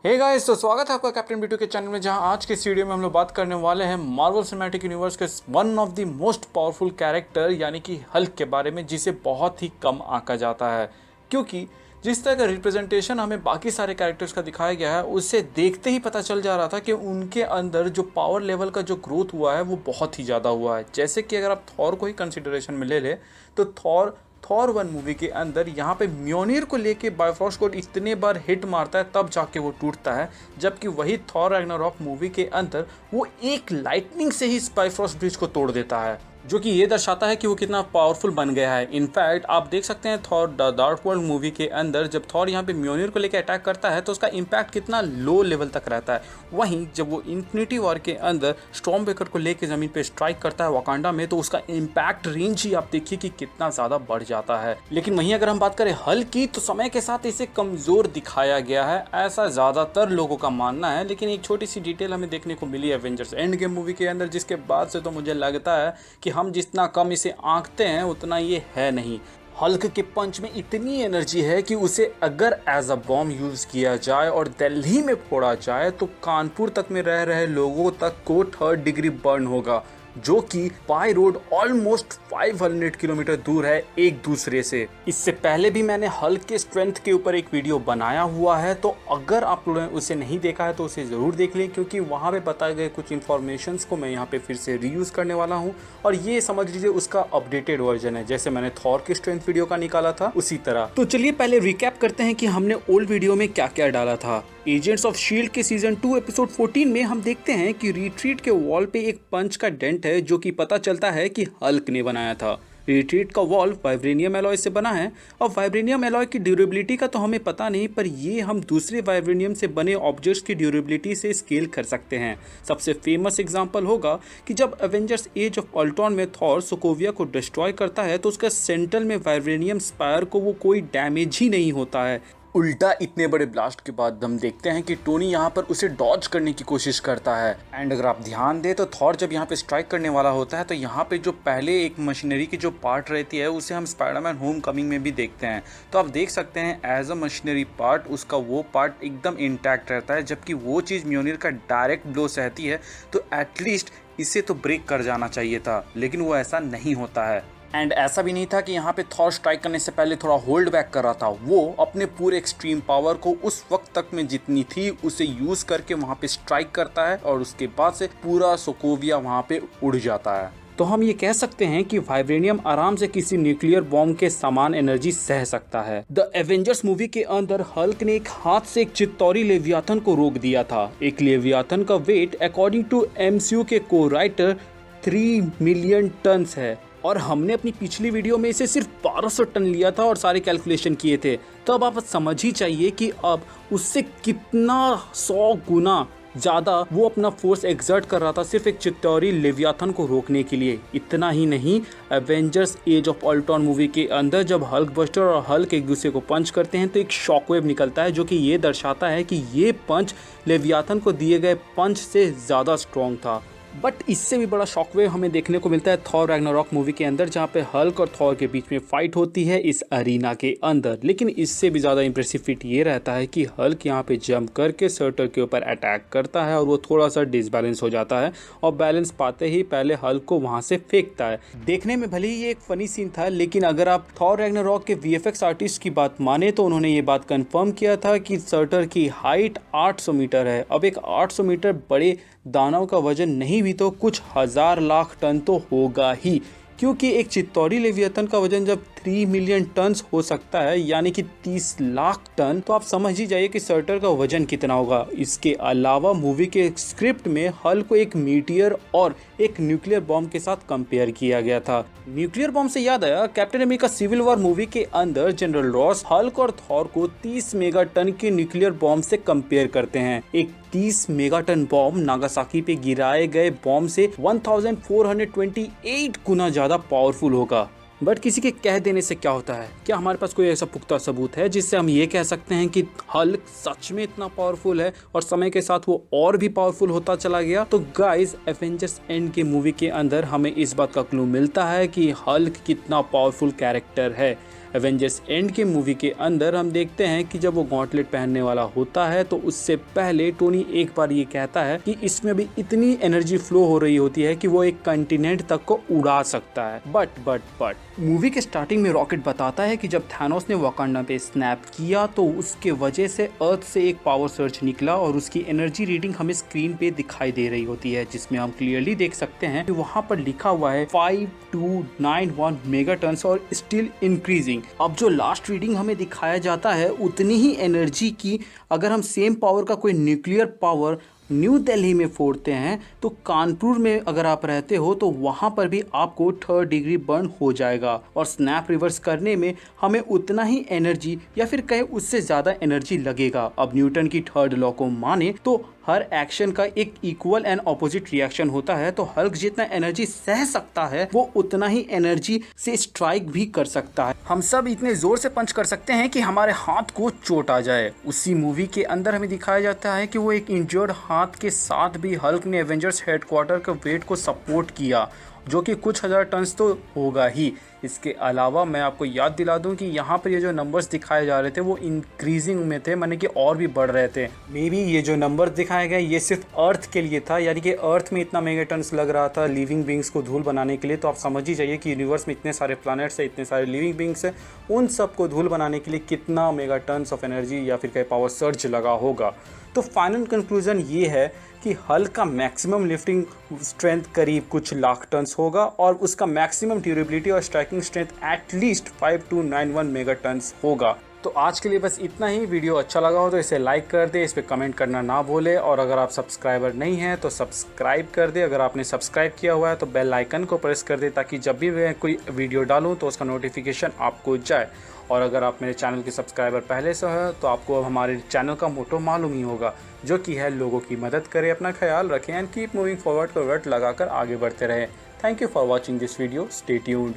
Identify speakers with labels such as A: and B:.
A: Hey guys, तो स्वागत है आपका कैप्टन B2 के चैनल में, जहां आज के इस वीडियो में हम लोग बात करने वाले हैं मार्वल सिनेमैटिक यूनिवर्स के one of the most powerful character यानी कि हल्क के बारे में, जिसे बहुत ही कम आंका जाता है। क्योंकि जिस तरह का रिप्रेजेंटेशन हमें बाकी सारे कैरेक्टर्स का दिखाया गया है, उससे देखते ही पता चल जा रहा था कि उनके अंदर जो पावर लेवल का जो ग्रोथ हुआ है वो बहुत ही ज़्यादा हुआ है। जैसे कि अगर आप थॉर को ही कंसिडरेशन में ले तो थॉर 1 मूवी के अंदर यहाँ पे म्योनिर को लेके बायफॉक्स को इतने बार हिट मारता है तब जाके वो टूटता है, जबकि वही थॉर रैग्नारॉक मूवी के अंदर वो एक लाइटनिंग से ही बायफॉक्स ब्रिज को तोड़ देता है, जो कि ये दर्शाता है कि वो कितना पावरफुल बन गया है। इनफैक्ट आप देख सकते हैं Thor the dark world movie के अंदर जब थॉर यहाँ पे म्योनिर को लेकर अटैक करता है तो उसका इम्पैक्ट कितना लो लेवल तक रहता है। वहीं जब वो इन्फिनिटी वॉर के अंदर स्टॉर्म ब्रेकर को लेकर ज़मीन पे स्ट्राइक करता है वाकांडा में, तो उसका इम्पैक्ट रेंज ही आप देखिए कि कितना ज़्यादा बढ़ जाता है। लेकिन वहीं अगर हम बात करें हल्क की, तो समय के साथ इसे कमज़ोर दिखाया गया है, ऐसा ज़्यादातर लोगों का मानना है। लेकिन एक छोटी सी डिटेल हमें देखने को मिली एवेंजर्स एंड गेम मूवी के अंदर, जिसके बाद से तो मुझे लगता है कि हम जितना कम इसे आंकते हैं उतना ये है नहीं। हल्क के पंच में इतनी एनर्जी है कि उसे अगर एज अ बॉम्ब यूज किया जाए और दिल्ली में फोड़ा जाए तो कानपुर तक में रह रहे लोगों तक को 3rd डिग्री बर्न होगा, जो कि बाय रोड ऑलमोस्ट 500 किलोमीटर दूर है एक दूसरे से। इससे पहले भी मैंने हल्क के स्ट्रेंथ के ऊपर एक वीडियो बनाया हुआ है, तो अगर आप लोगों ने उसे नहीं देखा है तो उसे ज़रूर देख लें, क्योंकि वहाँ पे बताए गए कुछ इन्फॉर्मेशंस को मैं यहाँ पे फिर से रीयूज़ करने वाला हूँ। और ये समझ लीजिए उसका अपडेटेड वर्जन है, जैसे मैंने थॉर के स्ट्रेंथ वीडियो का निकाला था उसी तरह। तो चलिए पहले रिकैप करते हैं कि हमने ओल्ड वीडियो में क्या क्या डाला था। एजेंट्स ऑफ शील्ड के सीजन 2 एपिसोड 14 में हम देखते हैं कि रिट्रीट के वॉल पे एक पंच का डेंट है, जो कि पता चलता है कि हल्क ने बनाया था। रिट्रीट का वॉल वाइब्रेनियम एलॉय से बना है, और वाइब्रेनियम एलॉय की ड्यूरेबिलिटी का तो हमें पता नहीं, पर ये हम दूसरे वाइब्रेनियम से बने ऑब्जेक्ट्स की ड्यूरेबिलिटी से स्केल कर सकते हैं। सबसे फेमस एग्जांपल होगा कि जब एवेंजर्स एज ऑफ अल्ट्रॉन में थॉर सोकोविया को डिस्ट्रॉय करता है तो उसका सेंटर में वाइब्रेनियम स्पायर को वो कोई डैमेज ही नहीं होता है। उल्टा इतने बड़े ब्लास्ट के बाद हम देखते हैं कि टोनी यहाँ पर उसे डॉज करने की कोशिश करता है। एंड अगर आप ध्यान दें तो थॉर जब यहाँ पे स्ट्राइक करने वाला होता है तो यहाँ पे जो पहले एक मशीनरी की जो पार्ट रहती है उसे हम स्पाइडरमैन होम कमिंग में भी देखते हैं। तो आप देख सकते हैं एज अ मशीनरी पार्ट उसका वो पार्ट एकदम इंटैक्ट रहता है, जबकि वो चीज़ म्योनिर का डायरेक्ट ब्लो सहती है तो एटलीस्ट इसे तो ब्रेक कर जाना चाहिए था, लेकिन वो ऐसा नहीं होता है। एंड ऐसा भी नहीं था कि यहाँ पे थॉर स्ट्राइक करने से पहले थोड़ा होल्ड बैक कर रहा था, वो अपने पूरे एक्सट्रीम पावर को उस वक्त तक में जितनी थी उसे यूज करके वहाँ पे स्ट्राइक करता है, और उसके बाद से पूरा सोकोविया वहाँ पे उड़ जाता है। तो हम ये कह सकते हैं कि वाइब्रेनियम आराम से किसी न्यूक्लियर बॉम्ब के समान एनर्जी सह सकता है। द एवेंजर्स मूवी के अंदर हल्क ने एक हाथ से एक चित्तौरी लेवियाथन को रोक दिया था। एक लेवियाथन का वेट अकॉर्डिंग टू MCU के को राइटर 3 मिलियन टन्स है, और हमने अपनी पिछली वीडियो में इसे सिर्फ 1200 टन लिया था और सारे कैलकुलेशन किए थे। तो अब आप समझ ही चाहिए कि अब उससे कितना 100 गुना ज़्यादा वो अपना फोर्स एक्सर्ट कर रहा था सिर्फ एक चित्तौरी लेवियाथन को रोकने के लिए। इतना ही नहीं, Avengers age of Ultron movie के अंदर जब हल्क बस्टर और हल्क एक दूसरे को पंच करते हैं तो एक शॉकवेव निकलता है, जो कि ये दर्शाता है कि ये पंच लेवियाथन को दिए गए पंच से ज़्यादा स्ट्रॉन्ग था। बट इससे भी बड़ा शॉकवेव हमें देखने को मिलता है थॉर रैग्नारॉक मूवी के अंदर, जहाँ पे हल्क और थॉर के बीच में फाइट होती है इस अरीना के अंदर। लेकिन इससे भी ज़्यादा इंप्रेसिव फीट ये रहता है कि हल्क यहाँ पे जंप करके सर्टर के ऊपर अटैक करता है और वो थोड़ा सा डिसबैलेंस हो जाता है, और बैलेंस पाते ही पहले हल्क को वहाँ से फेंकता है। देखने में भले ही ये एक फनी सीन था, लेकिन अगर आप थॉर रैग्नारॉक के VFX आर्टिस्ट की बात माने तो उन्होंने ये बात कन्फर्म किया था कि सर्टर की हाइट 800 मीटर है। अब एक 800 मीटर बड़े दानव का वजन नहीं भी तो कुछ हजार लाख टन तो होगा ही, क्योंकि एक चित्तौरी लेवियाथन का वजन जब 3 मिलियन टन हो सकता है यानी कि 30 लाख टन, तो आप समझ ही जाइए कि सर्टर का वजन कितना होगा। इसके अलावा मूवी के स्क्रिप्ट में हल्क को एक मीटियर और एक न्यूक्लियर बॉम्ब के साथ कंपेयर किया गया था। न्यूक्लियर बॉम्ब से याद आया, Captain America Civil War movie के अंदर जनरल रॉस हल्क और थॉर को 30 मेगाटन के न्यूक्लियर बॉम्ब से कंपेयर करते हैं। एक 30 मेगाटन बॉम्ब नागासाकी पे गिराए गए बॉम्ब से 1428 गुना ज्यादा पावरफुल होगा। बट किसी के कह देने से क्या होता है? क्या हमारे पास कोई ऐसा पुख्ता सबूत है जिससे हम ये कह सकते हैं कि हल्क सच में इतना पावरफुल है और समय के साथ वो और भी पावरफुल होता चला गया? तो गाइस, एवेंजर्स एंड के मूवी के अंदर हमें इस बात का क्लू मिलता है कि हल्क कितना पावरफुल कैरेक्टर है। एवेंजर्स एंड के मूवी के अंदर हम देखते हैं कि जब वो गॉन्टलेट पहनने वाला होता है तो उससे पहले टोनी एक बार ये कहता है कि इसमें भी इतनी एनर्जी फ्लो हो रही होती है कि वो एक कंटिनेंट तक को उड़ा सकता है। बट मूवी के स्टार्टिंग में रॉकेट बताता है कि जब थैनोस ने वाकांडा पे स्नैप किया तो उसके वजह से अर्थ से एक पावर सर्च निकला और उसकी एनर्जी रीडिंग हमें स्क्रीन पे दिखाई दे रही होती है, जिसमें हम क्लियरली देख सकते हैं कि वहां पर लिखा हुआ है 5291 मेगाटन्स और स्टिल इंक्रीजिंग। अब जो लास्ट रीडिंग हमें दिखाया जाता है उतनी ही एनर्जी की अगर हम सेम पावर का कोई न्यूक्लियर पावर न्यू दिल्ली में फोड़ते हैं तो कानपुर में अगर आप रहते हो तो वहाँ पर भी आपको 3rd डिग्री बर्न हो जाएगा और स्नैप रिवर्स करने में हमें उतना ही एनर्जी या फिर कहे उससे ज़्यादा एनर्जी लगेगा। अब न्यूटन की 3rd लॉ को माने तो हर एक्शन का एक इक्वल एंड ऑपोजिट रिएक्शन होता है, तो हल्क जितना एनर्जी सह सकता है वो उतना ही एनर्जी से स्ट्राइक भी कर सकता है। हम सब इतने जोर से पंच कर सकते हैं कि हमारे हाथ को चोट आ जाए। उसी मूवी के अंदर हमें दिखाया जाता है कि वो एक इंजर्ड हाथ के साथ भी हल्क ने एवेंजर्स हेडक्वार्टर के वेट को सपोर्ट किया, जो कि कुछ हजार टन्स तो होगा ही। इसके अलावा मैं आपको याद दिला दूं कि यहाँ पर ये जो नंबर्स दिखाए जा रहे थे वो इंक्रीजिंग में थे, माने कि और भी बढ़ रहे थे। मे बी ये जो नंबर दिखाए गए ये सिर्फ अर्थ के लिए था, यानी कि अर्थ में इतना मेगाटन्स लग रहा था लिविंग बींग्स को धूल बनाने के लिए। तो आप समझ ही जाइए कि यूनिवर्स में इतने सारे प्लैनेट्स है, इतने सारे लिविंग बींग्स है, उन सब को धूल बनाने के लिए कितना मेगाटन्स ऑफ एनर्जी या फिर कहीं पावर सर्ज लगा होगा। तो फाइनल कंक्लूजन ये है कि हल्क का मैक्सिमम लिफ्टिंग स्ट्रेंथ करीब कुछ लाख टन्स होगा और उसका मैक्सिमम ड्यूरेबिलिटी और स्ट्राइकिंग स्ट्रेंथ एटलीस्ट 5291 मेगाटन्स होगा। तो आज के लिए बस इतना ही। वीडियो अच्छा लगा हो तो इसे लाइक कर दे, इस पर कमेंट करना ना भूले और अगर आप सब्सक्राइबर नहीं हैं तो सब्सक्राइब कर दे। अगर आपने सब्सक्राइब किया हुआ है तो बेल आइकन को प्रेस कर दे ताकि जब भी मैं कोई वीडियो डालूं तो उसका नोटिफिकेशन आपको जाए। और अगर आप मेरे चैनल के सब्सक्राइबर पहले से हैं तो आपको अब हमारे चैनल का मोटो मालूम ही होगा, जो कि है लोगों की मदद करें, अपना ख्याल रखें एंड कीप मूविंग फॉरवर्ड को रट लगाकर आगे बढ़ते रहें। Thank you for watching this video. Stay tuned.